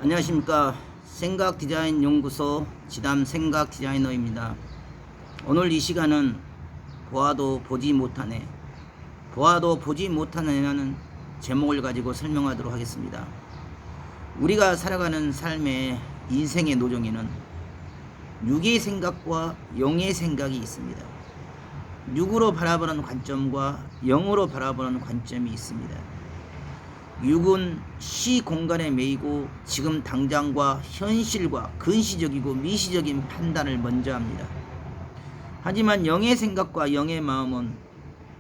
안녕하십니까. 생각디자인연구소 지담 생각디자이너입니다. 오늘 이 시간은 보아도 보지 못하네, 보아도 보지 못하네라는 제목을 가지고 설명하도록 하겠습니다. 우리가 살아가는 삶의 인생의 노정에는 육의 생각과 영의 생각이 있습니다. 육으로 바라보는 관점과 영으로 바라보는 관점이 있습니다. 육은 시 공간에 매이고 지금 당장과 현실과 근시적이고 미시적인 판단을 먼저 합니다. 하지만 영의 생각과 영의 마음은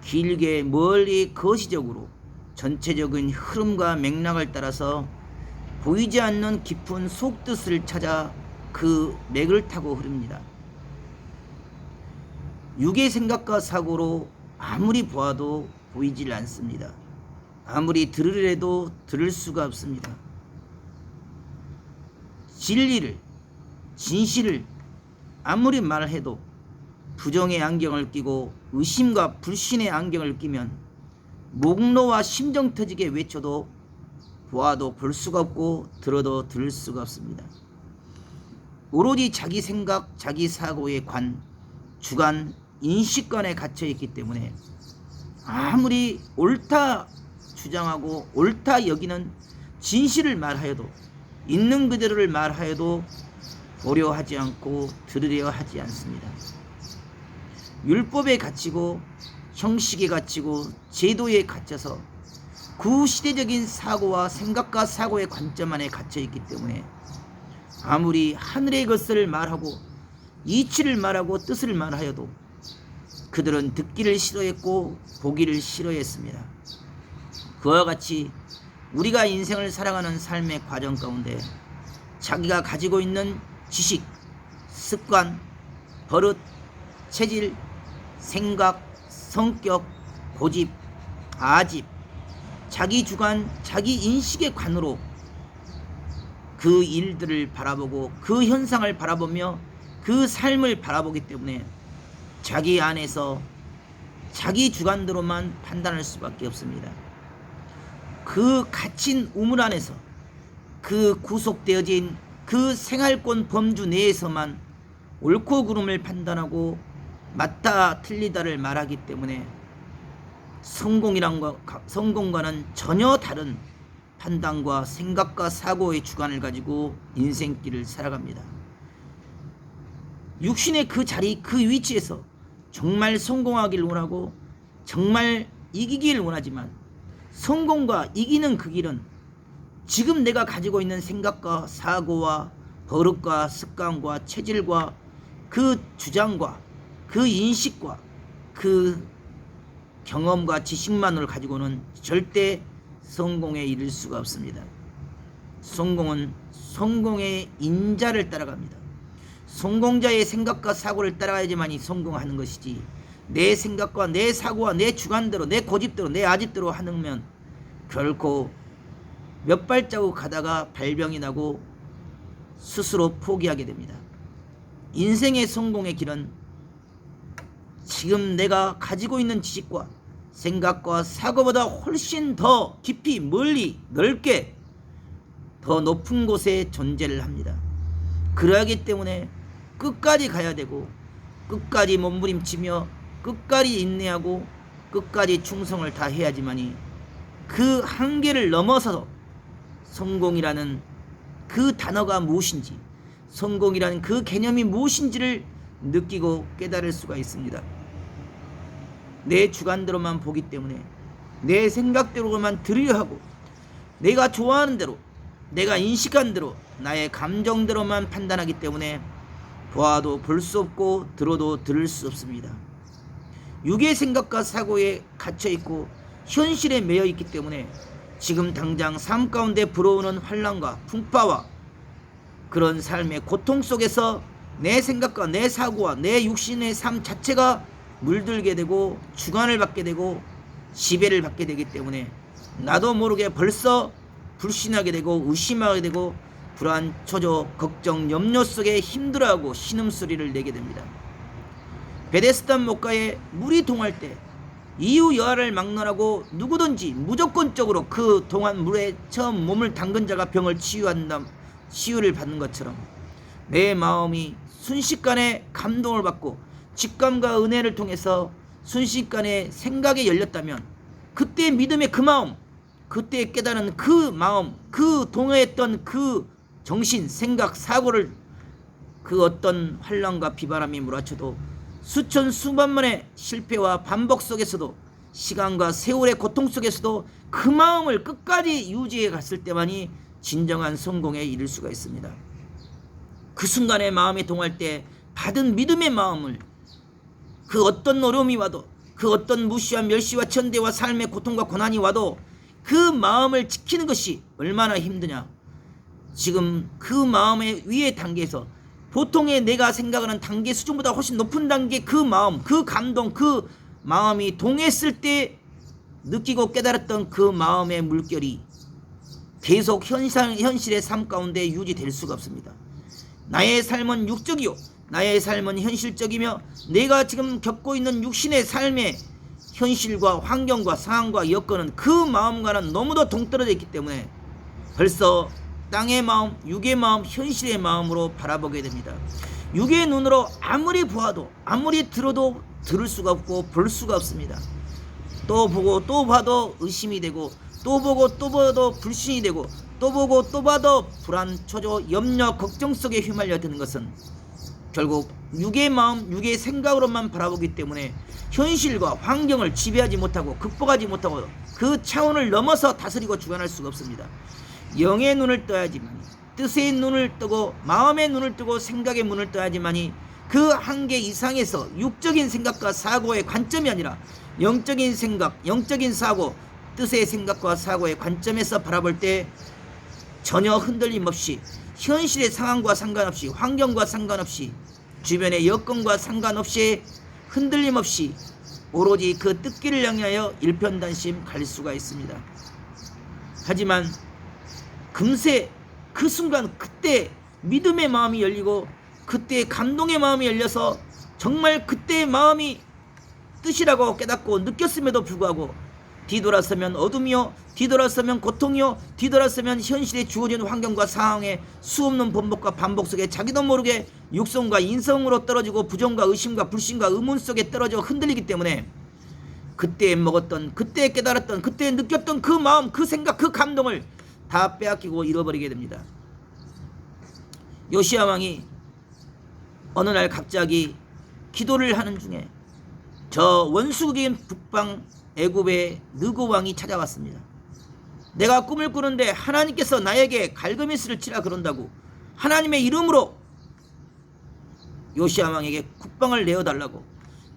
길게 멀리 거시적으로 전체적인 흐름과 맥락을 따라서 보이지 않는 깊은 속뜻을 찾아 그 맥을 타고 흐릅니다. 육의 생각과 사고로 아무리 보아도 보이질 않습니다. 아무리 들으려도 들을 수가 없습니다. 진리를, 진실을 아무리 말해도 부정의 안경을 끼고 의심과 불신의 안경을 끼면 목노와 심정 터지게 외쳐도 보아도 볼 수가 없고 들어도 들을 수가 없습니다. 오로지 자기 생각, 자기 사고의 관, 주관, 인식관에 갇혀 있기 때문에 아무리 옳다 주장하고 옳다 여기는 진실을 말하여도, 있는 그대로를 말하여도 보려 하지 않고 들으려 하지 않습니다. 율법에 갇히고 형식에 갇히고 제도에 갇혀서 구시대적인 사고와 생각과 사고의 관점 안에 갇혀 있기 때문에 아무리 하늘의 것을 말하고 이치를 말하고 뜻을 말하여도 그들은 듣기를 싫어했고 보기를 싫어했습니다. 그와 같이 우리가 인생을 살아가는 삶의 과정 가운데 자기가 가지고 있는 지식, 습관, 버릇, 체질, 생각, 성격, 고집, 아집, 자기 주관, 자기 인식의 관으로 그 일들을 바라보고 그 현상을 바라보며 그 삶을 바라보기 때문에 자기 안에서 자기 주관대로만 판단할 수밖에 없습니다. 그 갇힌 우물 안에서 그 구속되어진 그 생활권 범주 내에서만 옳고 그름을 판단하고 맞다 틀리다를 말하기 때문에 성공과는 전혀 다른 판단과 생각과 사고의 주관을 가지고 인생길을 살아갑니다. 육신의 그 자리, 그 위치에서 정말 성공하기를 원하고 정말 이기기를 원하지만 성공과 이기는 그 길은 지금 내가 가지고 있는 생각과 사고와 버릇과 습관과 체질과 그 주장과 그 인식과 그 경험과 지식만을 가지고는 절대 성공에 이를 수가 없습니다. 성공은 성공의 인자를 따라갑니다. 성공자의 생각과 사고를 따라가야지만이 성공하는 것이지, 내 생각과 내 사고와 내 주관대로 내 고집대로 내 아집대로 하면 결코 몇 발자국 가다가 발병이 나고 스스로 포기하게 됩니다. 인생의 성공의 길은 지금 내가 가지고 있는 지식과 생각과 사고보다 훨씬 더 깊이 멀리 넓게 더 높은 곳에 존재를 합니다. 그러하기 때문에 끝까지 가야 되고 끝까지 몸부림치며 끝까지 인내하고 끝까지 충성을 다해야지만이 그 한계를 넘어서서 성공이라는 그 단어가 무엇인지, 성공이라는 그 개념이 무엇인지를 느끼고 깨달을 수가 있습니다. 내 주관대로만 보기 때문에 내 생각대로만 들으려 하고 내가 좋아하는 대로 내가 인식한 대로 나의 감정대로만 판단하기 때문에 보아도 볼 수 없고 들어도 들을 수 없습니다. 육의 생각과 사고에 갇혀있고 현실에 매여있기 때문에 지금 당장 삶 가운데 불어오는 환난과 풍파와 그런 삶의 고통 속에서 내 생각과 내 사고와 내 육신의 삶 자체가 물들게 되고 주관을 받게 되고 지배를 받게 되기 때문에 나도 모르게 벌써 불신하게 되고 의심하게 되고 불안, 초조, 걱정, 염려 속에 힘들어하고 신음소리를 내게 됩니다. 베데스다 목가에 물이 동할 때 이유 여하를 막론하고 누구든지 무조건적으로 그 동안 물에 처음 몸을 담근 자가 병을 치유한다 치유를 받는 것처럼 내 마음이 순식간에 감동을 받고 직감과 은혜를 통해서 순식간에 생각이 열렸다면 그때 믿음의 그 마음, 그때 깨달은 그 마음, 그 동요했던 그 정신, 생각, 사고를 그 어떤 환란과 비바람이 몰아쳐도 수천 수만번의 실패와 반복 속에서도 시간과 세월의 고통 속에서도 그 마음을 끝까지 유지해 갔을 때만이 진정한 성공에 이를 수가 있습니다. 그 순간에 마음이 동할 때 받은 믿음의 마음을 그 어떤 어려움이 와도 그 어떤 무시와 멸시와 천대와 삶의 고통과 고난이 와도 그 마음을 지키는 것이 얼마나 힘드냐. 지금 그 마음의 위의 단계에서 보통의 내가 생각하는 단계 수준보다 훨씬 높은 단계 그 마음, 그 감동, 그 마음이 동했을 때 느끼고 깨달았던 그 마음의 물결이 계속 현실의 삶 가운데 유지될 수가 없습니다. 나의 삶은 육적이요, 나의 삶은 현실적이며 내가 지금 겪고 있는 육신의 삶의 현실과 환경과 상황과 여건은 그 마음과는 너무도 동떨어져 있기 때문에 벌써 땅의 마음, 육의 마음, 현실의 마음으로 바라보게 됩니다. 육의 눈으로 아무리 보아도 아무리 들어도 들을 수가 없고 볼 수가 없습니다. 또 보고 또 봐도 의심이 되고 또 보고 또 봐도 불신이 되고 또 보고 또 봐도 불안, 초조, 염려, 걱정 속에 휘말려 드는 것은 결국 육의 마음, 육의 생각으로만 바라보기 때문에 현실과 환경을 지배하지 못하고 극복하지 못하고 그 차원을 넘어서 다스리고 주관할 수가 없습니다. 영의 눈을 떠야지만, 뜻의 눈을 뜨고 마음의 눈을 뜨고 생각의 문을 떠야지만이 그 한계 이상에서 육적인 생각과 사고의 관점이 아니라 영적인 생각, 영적인 사고, 뜻의 생각과 사고의 관점에서 바라볼 때 전혀 흔들림 없이 현실의 상황과 상관없이 환경과 상관없이 주변의 여건과 상관없이 흔들림 없이 오로지 그 뜻길을 향하여 일편단심 갈 수가 있습니다. 하지만 금세 그 순간 그때 믿음의 마음이 열리고 그때 감동의 마음이 열려서 정말 그때의 마음이 뜻이라고 깨닫고 느꼈음에도 불구하고 뒤돌아서면 어둠이요, 뒤돌아서면 고통이요, 뒤돌아서면 현실에 주어진 환경과 상황의 수없는 번복과 반복 속에 자기도 모르게 육성과 인성으로 떨어지고 부정과 의심과 불신과 의문 속에 떨어져 흔들리기 때문에 그때 먹었던, 그때 깨달았던, 그때 느꼈던 그 마음, 그 생각, 그 감동을 다 빼앗기고 잃어버리게 됩니다. 요시야 왕이 어느 날 갑자기 기도를 하는 중에 저 원수국인 북방 애굽의 느고 왕이 찾아왔습니다. 내가 꿈을 꾸는데 하나님께서 나에게 갈그미스를 치라 그런다고 하나님의 이름으로 요시야 왕에게 국방을 내어달라고,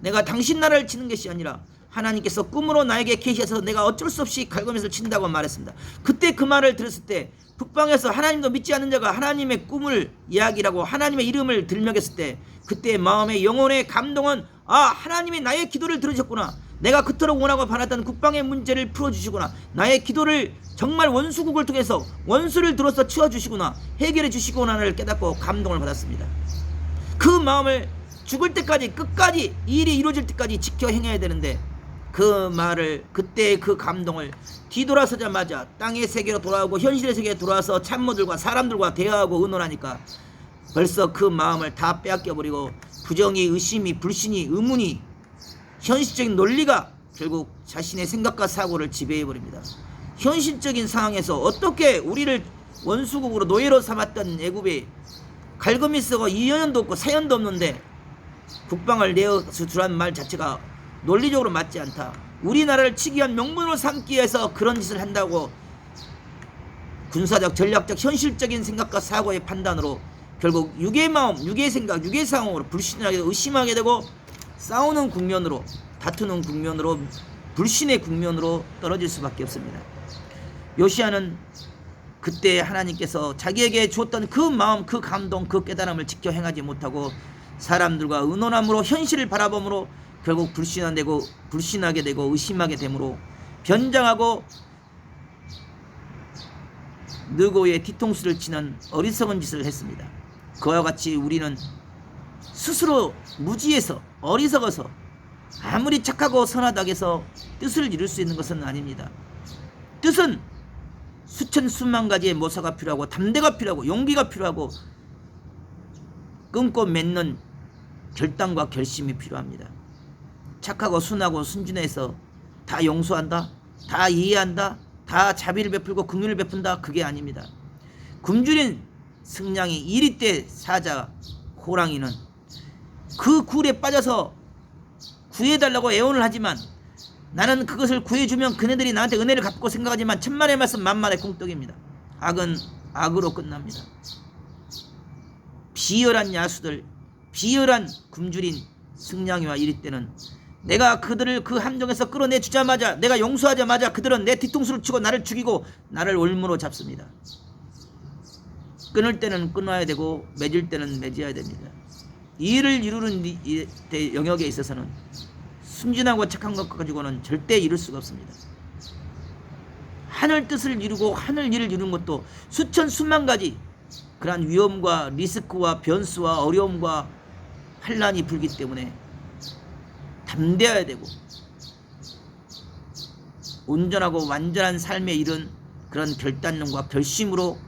내가 당신 나라를 치는 것이 아니라 하나님께서 꿈으로 나에게 계시셔서 내가 어쩔 수 없이 갈그미스를 친다고 말했습니다. 그때 그 말을 들었을 때 북방에서 하나님도 믿지 않는 자가 하나님의 꿈을 이야기라고 하나님의 이름을 들먹였을 때 그때 마음의 영혼의 감동은 하나님이 나의 기도를 들으셨구나, 내가 그토록 원하고 바랐던 국방의 문제를 풀어주시구나, 나의 기도를 정말 원수국을 통해서 원수를 들어서 치워주시구나, 해결해 주시구나를 깨닫고 감동을 받았습니다. 그 마음을 죽을 때까지 끝까지 일이 이루어질 때까지 지켜 행해야 되는데 그 말을, 그때의 그 감동을 뒤돌아서자마자 땅의 세계로 돌아오고 현실의 세계에 돌아와서 참모들과 사람들과 대화하고 의논하니까 벌써 그 마음을 다 빼앗겨버리고 부정이, 의심이, 불신이, 의문이, 현실적인 논리가 결국 자신의 생각과 사고를 지배해버립니다. 현실적인 상황에서 어떻게 우리를 원수국으로 노예로 삼았던 애굽에 갈그미스가 2년도 없고 4년도 없는데 국방을 내어서 주란 말 자체가 논리적으로 맞지 않다, 우리나라를 치기 위한 명분으로 삼기 위해서 그런 짓을 한다고 군사적, 전략적, 현실적인 생각과 사고의 판단으로 결국 육의 마음, 육의 생각, 육의 상황으로 불신하게 되고 의심하게 되고 싸우는 국면으로, 다투는 국면으로, 불신의 국면으로 떨어질 수밖에 없습니다. 요시야는 그때 하나님께서 자기에게 주었던 그 마음, 그 감동, 그 깨달음을 지켜 행하지 못하고 사람들과 의논함으로 현실을 바라봄으로 결국 불신하게 되고 의심하게 되므로 변장하고 느고의 뒤통수를 치는 어리석은 짓을 했습니다. 그와 같이 우리는 스스로 무지해서 어리석어서 아무리 착하고 선하다고 해서 뜻을 이룰 수 있는 것은 아닙니다. 뜻은 수천 수만 가지의 모사가 필요하고 담대가 필요하고 용기가 필요하고 끊고 맺는 결단과 결심이 필요합니다. 착하고 순하고 순진해서 다 용서한다, 다 이해한다, 다 자비를 베풀고 긍휼을 베푼다, 그게 아닙니다. 굶주린 승냥이 이리떼 사자 호랑이는 그 굴에 빠져서 구해달라고 애원을 하지만 나는 그것을 구해주면 그네들이 나한테 은혜를 갚고 생각하지만 천만의 말씀 만만의 콩떡입니다. 악은 악으로 끝납니다. 비열한 야수들, 비열한 굶주린 승냥이와 이리떼는 내가 그들을 그 함정에서 끌어내 주자마자, 내가 용서하자마자 그들은 내 뒤통수를 치고 나를 죽이고 나를 올무로 잡습니다. 끊을 때는 끊어야 되고 맺을 때는 맺어야 됩니다. 일을 이루는 영역에 있어서는 순진하고 착한 것 가지고는 절대 이룰 수가 없습니다. 하늘 뜻을 이루고 하늘 일을 이루는 것도 수천 수만 가지 그러한 위험과 리스크와 변수와 어려움과 환란이 불기 때문에 담대해야 되고 온전하고 완전한 삶에 이른 그런 결단력과 결심으로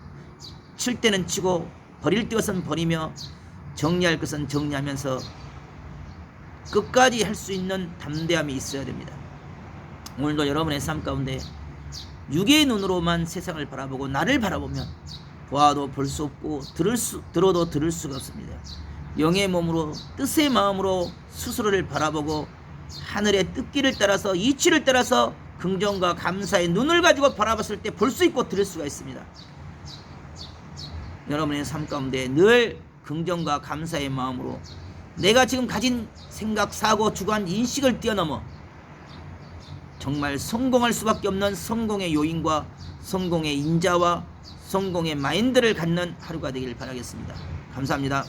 칠 때는 치고 버릴 것은 버리며 정리할 것은 정리하면서 끝까지 할 수 있는 담대함이 있어야 됩니다. 오늘도 여러분의 삶 가운데 육의 눈으로만 세상을 바라보고 나를 바라보면 보아도 볼 수 없고 들어도 들을 수가 없습니다. 영의 몸으로 뜻의 마음으로 스스로를 바라보고 하늘의 뜻길을 따라서 이치를 따라서 긍정과 감사의 눈을 가지고 바라봤을 때 볼 수 있고 들을 수가 있습니다. 여러분의 삶 가운데 늘 긍정과 감사의 마음으로 내가 지금 가진 생각, 사고, 주관, 인식을 뛰어넘어 정말 성공할 수밖에 없는 성공의 요인과 성공의 인자와 성공의 마인드를 갖는 하루가 되길 바라겠습니다. 감사합니다.